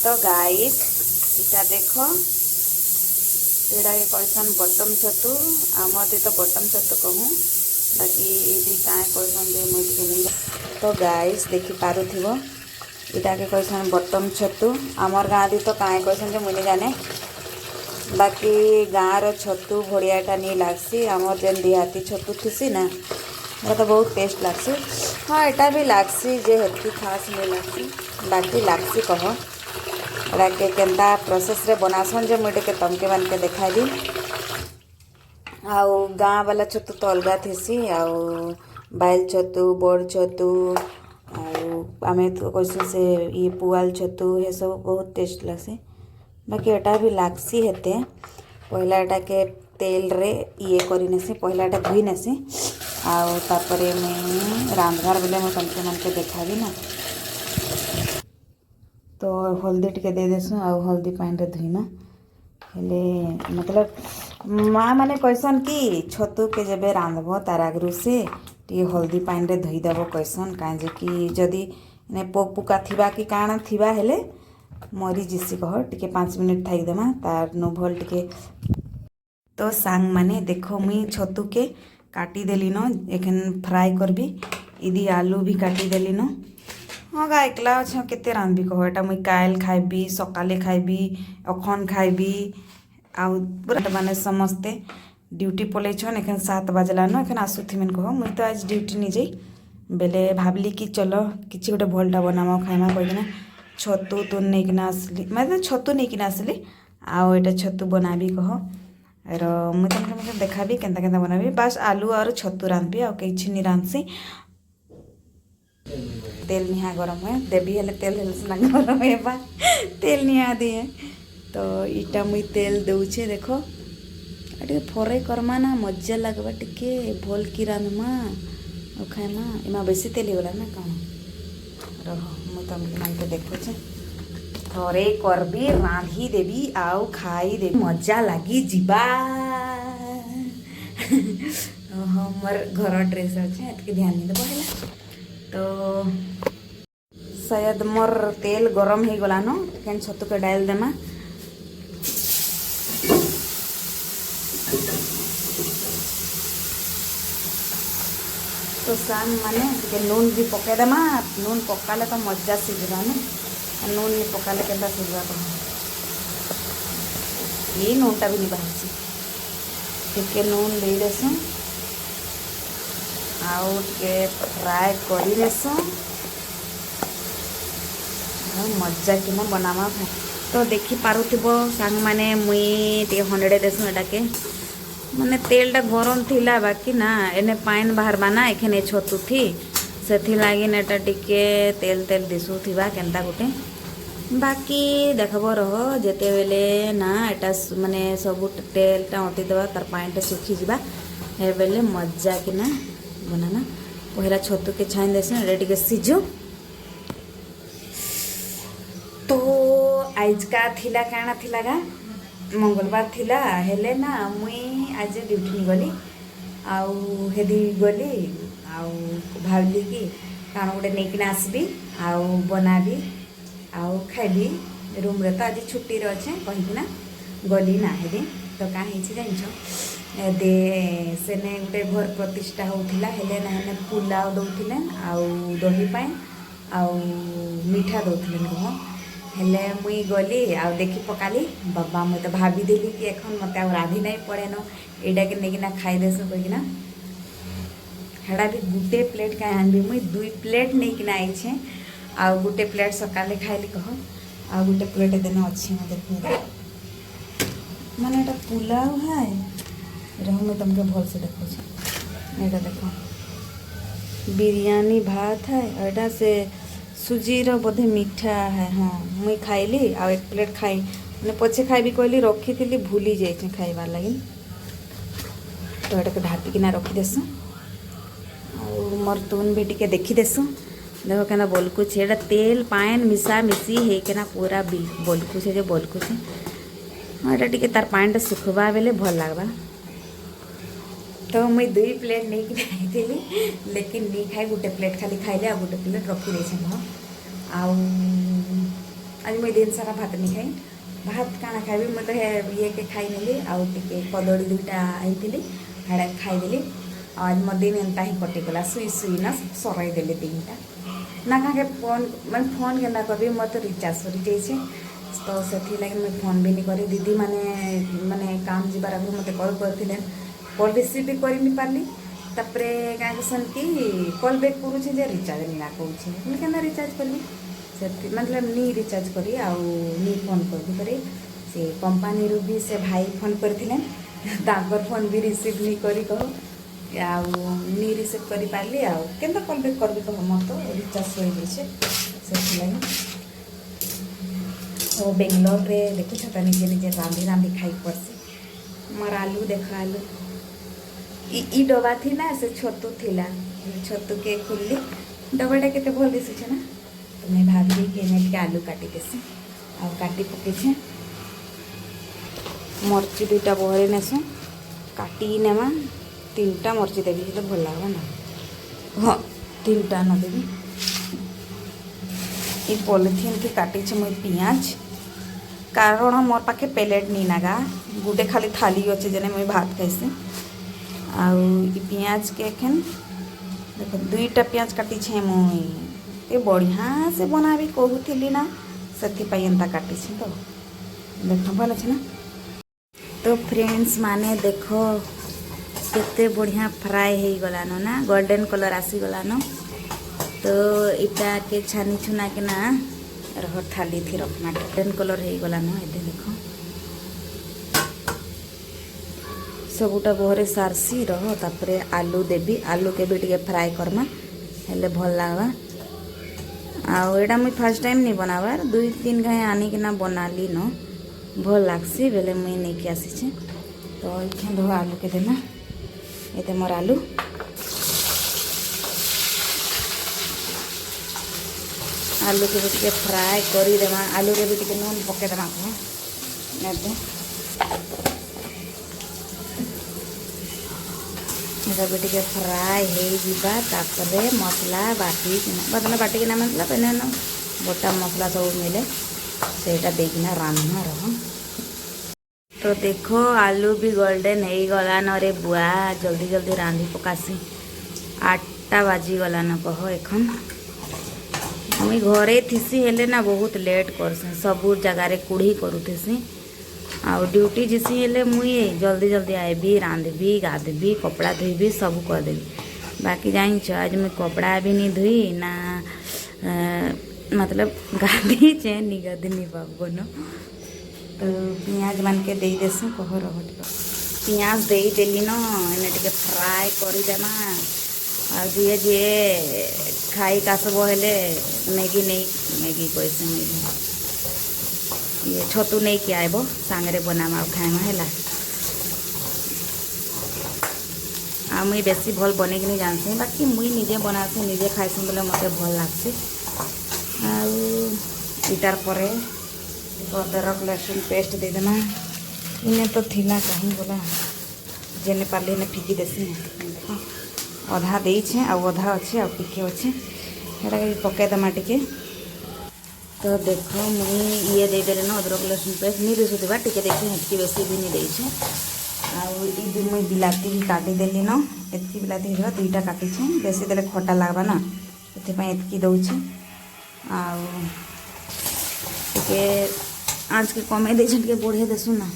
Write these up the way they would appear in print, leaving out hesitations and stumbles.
तो गाइस इटा देखो एटा के कहसन बटम छतु आमदी तो बटम छतु कहूँ बाकी ये क्या कहसन जे मुझे नहीं। तो गाइस देखी पारुथिबो इटा के कहसन बटम छतु आमर गाँ दी तो क्या कहसन जे मुझे जाने बाकी गाँव छतु भड़ियाटा नहीं लागसी आमर जेन देहाती छतु थीसी ना ये तो बहुत टेस्ट लागसी। हाँ एटा भी लागसी जे हेती खास नहीं लागसी बाकी लागसी कह एटा के केंता प्रोसेस रे बनासन जे मुझे तमके मान के देखाबी। आउ गाँ वाला छतु तो अलगा थीसी आउ बाइल छतु बड़ छतु आमे तो कैसे से ये पुआल छतु ये सब बहुत टेस्ट लगसी बाकी एटा भी लागसी हेते पहला एटा के तेल रे ये करी नेसी पहला एटा धुई नेसी आउ तापरे मैं रांधवार बेले मैं तमके मान के देखाबी ना। तो हल्दी टिके दे देसु आउ हल्दी पानी रे धुईमा हेले मतलब माँ माने कहसन कि छतु के जब रांधब तार आगु से टी हल्दी पानी रे धोई देव कहसन कहीं कि जदि पोक पुका थिबा कि काण थिबा हेले मरी जिसी कह टिके 5 मिनट थई देमा तार नु भल टिके। तो सांग माने देखो मुई छतु के काटी देली न एखन फ्राई करबी इदी आलू भी काटी देली न। हाँ गा एकला अच्छा केते रांधबी कह एटा मुई कायल खाइबी सकाले खाइबी अखन खाइबी आउ पूरा माने समस्ते ड्यूटी पलै छन एखन 7 बजला न एखन आसुथिमेन कह मुई तो आज ड्यूटी नहीं जाई बेले भाबली कि चलो किछि गोटे भलटा बनामा खाइमा कहिना छतु तो नहीं किना आसली मतलब छतु नहीं किना आसली आउ एटा छतु बनाबी कह र मुई तुमके देखाबी केंता केंता बनाबी बस आलू और छतु रांधबी आउ किछि नहीं रांधसी। तेल निहा गरम है देवी हेले तेल हेले सिना गरम हेबा तेल निहा दिए तो इटा मुई तेल दउछे देखो टे फरे करमा ना मजा लगवा टिके भल की रांधमा और खाइमा इमा बेसी तेल होगला ना कौन रह मुई तुमके मान के देखुछे थरे करबी रांधी देवी आउ खाई देवी मजा लगी जीवा। हमर घर ड्रेस अच्छे एतके ध्यान नहीं देबो हैला तो शायद मोर तेल गरम हो गला न केन छतु के डाल देमा तो सांग माने के नून भी पके देमा नून पकाले तो मजा सीझबा ना नून नहीं पकाले केंता सीझबा तो ये नूनटा भी नहीं बाहसी टिके नून दे देसु आउ टिके फ्राए करी देसु मजा कि बनावा भाई। तो देखी पारुथिबो सांग माने मुई टे हंडे देसु एटा के माने तेलटा गरम थिला बाकी ना एने पाइन बाहर बाना एखने छतु थी सेथि लागी नेटा टिके तेल तेल दिसु थिबा केंता गुटे बाकी देखबो रहो जेते बेले ना एटा माने सब तेलटा ओटी देबा तार पाइनटा सुखी जिबा हे बेले मजा कि ना बनाना पहला छतु के छाइन देसु एटा टिके सिजो। तो आज का थिला काना थिला गा मंगलवार थिला हेले ना मुई आज ड्यूटी नहीं गली आउ हेदी गली आउ भावली कि काण गोटे नहीं आसबी आउ बनाबी आउ खाइबी रूम रे तो आज छुट्टी रे अच्छे कहीकिना गली ना हेदी तो क्या होती जान दे सेने गोटे घर प्रतिष्ठा होता हेले ना हेने पुलाव दौले आउ दही पाइन आउ मीठा दौले कह हेले मुई गली आउ देखी पकाली बाबा मुई तो भाविदेली कि एखन मत राधि नहीं पड़े न एटा के नहीं खाई देसु कहीकिना हेड़ा भी गुटे प्लेट क्या आनबी मुई 2 प्लेट नहीं किना आइछे आउ गुटे प्लेट सकाले खाइली कह आउ गुटे प्लेट देना अच्छी मत देखो माने एटा पुलाव है रह मैं तुमके भल से देखो एटा देखो बिरयानी भात है एटा से सुजी रो बोधे मीठा है। हाँ मुई खाइली आ 1 प्लेट खाई मैंने पछे खाइबी कहली रखी थी भूली जाइए खाइबार लगी तो एटा के ढापी किना रखी देसु और मोर तुन भी टिके देखी देसु देखो केना बोलकुछ एटा तेल पाइन मिसा मिसी हे केना पूरा बोलकुछ जे बोलकुछ हाँ एटा टिके तार पाइनटा सुखबा बेले भल लागबा। तो मुई 2 प्लेट नहीं कि खाई लेकिन नहीं खाई गोटे प्लेट खाली खाइले आ गोटे प्लेट रखी देछे आउ आज मुझे दिन सारा भात नहीं खाई भात काना खाइबी मैं तो ये के खाई नेली आउ टिके कदड़ी दुईटा आईली हेड़ा खाईदेली आज मो दिन एंता ही कटिगला सुई सुई ना सराई देली दिनटा ना कहे फोन मैं फोन के करी मोर तो रिचार्ज सरी जाइए तो से लगे मुझे फोन भी नहीं करी दीदी माने काम जीवार आगे मत कल करते कल रिसीव भी कर नहीं पार्ली तापरे क्या कहसन कि कल बैक करुचे रिचार्ज नहीं कौचे मुझे क्या रिचार्ज करी से मतलब नी रिचार्ज करी आउ नी फोन कर से कंपानी रू भी से भाई फोन करते फोन भी रिसीव नहीं करी कह आउ नी रिसीव कर पार्ली आउ केन्ता कल बैक करबी कह मोर तो रिचार्ज सरी जाइए से तो बेंगलोर रे देखु तो निजे निजे रांधि रांधि खाई पड़सी मोर आलू देख आलू ई डबा थी ना से छतु थिला छतु के खुल्ली डबाटा केते भल दिसुछे ना तो मैं भाभी कि मैं टे आलू काटी देसी आ काटी पके मर्ची दुईटा बहरे नेसु काटी नेमा 3टा मर्ची देवी तो भल लगा ना हाँ 3टा न देवी ये पॉलिथीन के काटी मुझे पियाज कारण मोर पाखे प्लेट नहीं नागा गुटे खाली थाली अच्छे जेने मुझे भात खाइसी आउ पियाज के एखन देखो 2टा पियाज काटी छे मुई बढ़िया से बनाबी कहूली ना से एंता काटी तो देख भल अच्छे ना तो फ्रेंड्स माने देखो केते बढ़िया फ्राए हो गलान ना गोल्डन कलर आसीगलान तो इटा के छानी छुना के ना रह थाली थी रखना गोल्डन कलर हो गलान ये देख सबूटा बहरे सारसी रह तापरे आलू देवी आलू के भी टे फ्राए करमा हेले भल लगवा आउ एटा मुई फर्स्ट टाइम नहीं बनाबार 2-3 घाई आनिक ना बनाली न भल लगसी बेले मुई नहीं के आसी तो ये दो आलू के देना ये मोर आलू आलू के भी फ्राए करी देमा आलू रे भी टे नून पके देमा भी टे फ्राए हो मसला बाटी बाटिकिना मतलब पेन गोटा मसला सब मिले सेटा देकिना रांधना रह तो देखो आलू भी गोल्डन हो गलान रे बुआ जल्दी जल्दी रांधि पकासी 8टा बाजी गलान कह एखन मुई घरे थीसी हेले ना बहुत लेट करसी सबू जगार कुड़ी करूथी आउ ड्यूटी जिसी हेले मुई जल्दी जल्दी आएबी रांधबी गाधबी कपड़ा धोबी सब करदेवी बाकी जान आज मुई कपड़ा भी नहीं धोई ना मतलब गाधी चे नहीं गाधी नहीं पाबो न तो पियाज मान के दे देसु कह रह पियाज दे देली न इने टे फ्राए करदेमा आ जी जी खाई कासब हेले मैगी नहीं मैगी कैसे मैगी ये छतु नहीं कि आइब सांगरे बनामा खाएमा है आ मुई बेसी भल बने कि नहीं जानसी बाकी मुई निजे बनासी निजे खाइसी बोले मत भल लगसी आटार पर अदरक लहसुन पेस्ट दे देना इन्हें तो थिला कहीं बोला जेने पाले ने फिकी देसी अधा देछे आ अधा अच्छे आ टिके अच्छे हेटा पके देमा टिके तो देखो मुई ये दे देले ना अदरक लहसुन पेस्ट नहीं दिशुवा टिके देखी हेतकी बेसी भी नहीं देछे आउ मुई बिलाती भी काटी देली न एतकी बिलाती हो 2टा काटी बेसी देले खटा लागबा ना से एतकी दौचे आउ टिके आज के कमे दे टे बढ़े देसु ना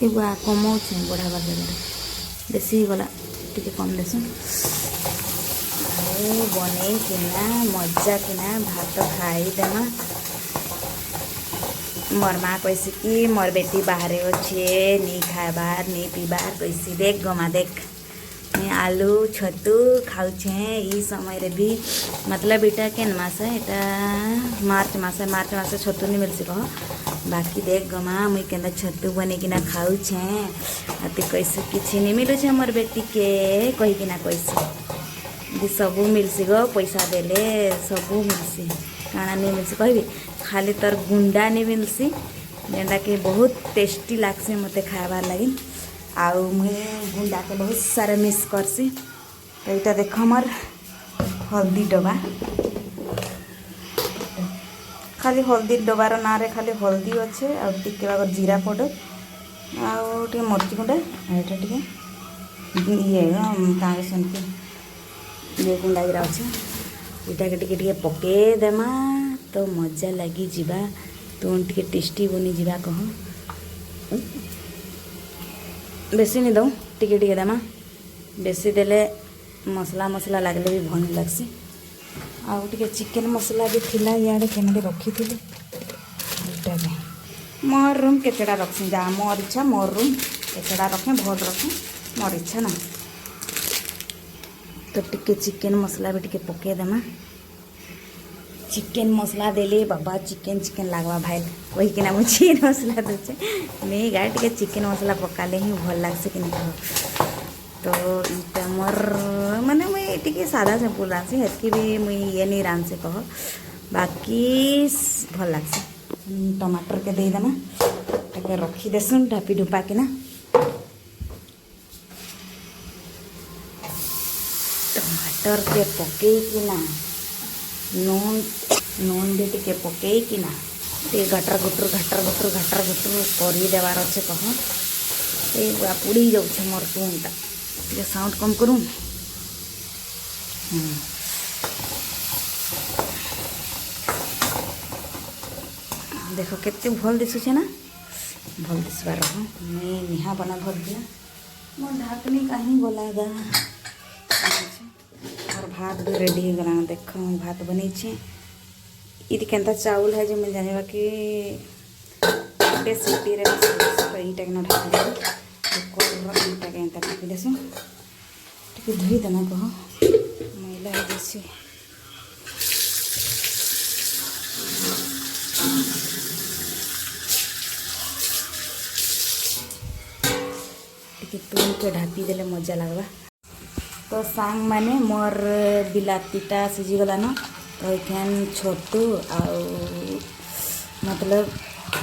ये बुआ कमाऊे बढ़ावा जगह बेसी गला टे कम देसु बन किना मजा किना भात खाई देमा मोर माँ कैसे कि मोर बेटी बाहर अच्छे नहीं खाबार नहीं पीबार कैसी देख गमा देख मैं आलू छतु खाऊे ई समय रे भी मतलब इटा केन मास इटा मार्च मास छतु नहीं मिलसी कह बाकी देख गमा मुई केंदा छतु बनिकिना खाऊे आते कैसे किसी नहीं मिलूचे मोर बेटी के कहीकिना कैसे सबू मिलसी गो पैसा देले सबू मिलसी काना नहीं मिलसी कहबी खाली तर गुंडा नहीं मिलसी जेनटा कि बहुत टेस्टी लागसी मते खाबार लगी आउ मुझे गुंडा के बहुत सारे मिस करसी तो यहाँ देख मोर हल्दी डबा खाली हल्दी डबार ना रे खाली हल्दी अच्छे आ टिके जीरा पाउडर आउ टे मर्ची गुंडा एटा टिके ये क्या कहते ये गुंडा गिरा अच्छे इटा के टिके पके देमा तो मजा लगी जीवा तुम टिके टेस्टी बनी जीवा कह बेसी नहीं दऊँ टिके टिके देमा बेसी देले मसला मसला लगले भी भल नहीं लगसी आउ टिके चिकेन मसला भी थिला याडे केने रखी थी मोर रूम केचड़ा रखसी जा मोर इच्छा मोर रूम केचड़ा रखें भल रखें मोर इच्छा ना तो टिके चिकेन मसला भी टिके पके देमा चिकेन मसला देले बाबा चिकेन चिकेन लगवा भाई वही कि ना मुझे चिकेन मसला दूचे नहीं गाय टिके चिकेन मसला पकाले ही भल लगसे कि नहीं कह तो इटा मोर माने मुई टिके सादा सिंपल रांसी हेतकी भी मुई ये नहीं रांसी कह बाकी भल लगसे टमाटर के दे देना टे रखी देसुन ढापी ढुपा कि ना टमाटर के पके कि ना नून भी टिके पके कि ना टे घटर गुटर कर देवार अच्छे कह पूरा पुड़ी जाऊे मोर टूनटा टे साउंड कम करूँ देख केते भल दिशुचे ना भल दिशबार मुई निहा बना भर दिया मोर ढाकनी कहीं गलागा और भात भी रेडी हो गला देख भात बनी इति केनता चाउल है जो मैं जाने कि गोटे सीटी रे ईटा के ढाकी ईटा के एंता ढाकी देसु टिके धोई देना कह मैला हो जैसे तुम के ढापी देले मजा लगवा तो सांग माने मोर बिलातीटा सिझीगला न तो एखान छोटू मतलब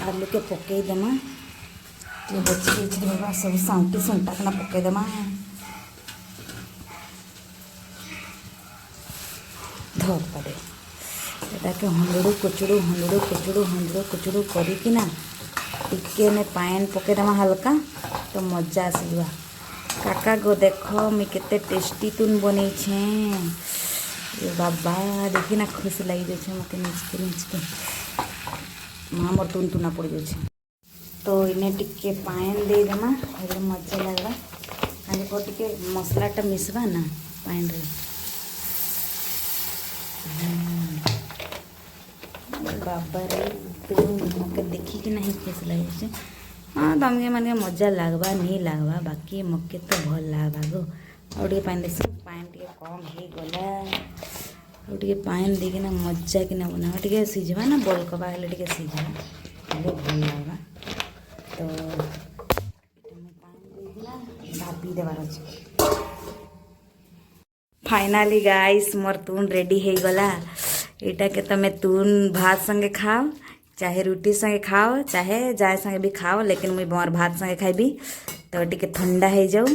आलू के पकई देमा ये बची छेबा सब साउटी सुंटा कना पकई देमा धोक पड़े एटा के हंडुड़ू कुचुड़ू करी ना टिके ने पान पकई देमा हल्का तो मजा आसवा काका गो देख मुई केते टेस्टी तुन बनी छे ये बाबा देखी ना खुश लगी जाए मत निचके माँ मोर तुन तुना पड़ जाए तो इन्हें टिके पान दे देमा एकदम मजा लगवा खाली को टिके मसलाटा मिसवा ना पान रे बाबा रे तू मके देखी कि नहीं खुश लगे हाँ तमके मन के मजा लगवा नहीं लगवा बाकी मके तो भल लगवा गो और टे पान देसी पान टे कम हो गला और टे पान देना मजा कि बना टे सीझवा ना बलकवा हेल्ले टे सीझवा हेल्ले भल लगवा तो ढापी देवार अच्छे फाइनाली गाइस मोर तुन रेडी हो गला एटा के तमे तुन भात संगे खाओ चाहे रोटी संगे खाओ चाहे जाए संगे भी खाओ लेकिन मुई मोर भात संगे खाइबी तो टिके ठंडा हो जाऊ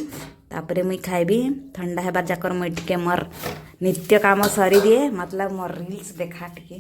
तापरे मुई खाइबी ठंडा हेबार जाकर मुई टिके मोर नित्य काम सरी दिए मतलब मोर रील्स देखा टिके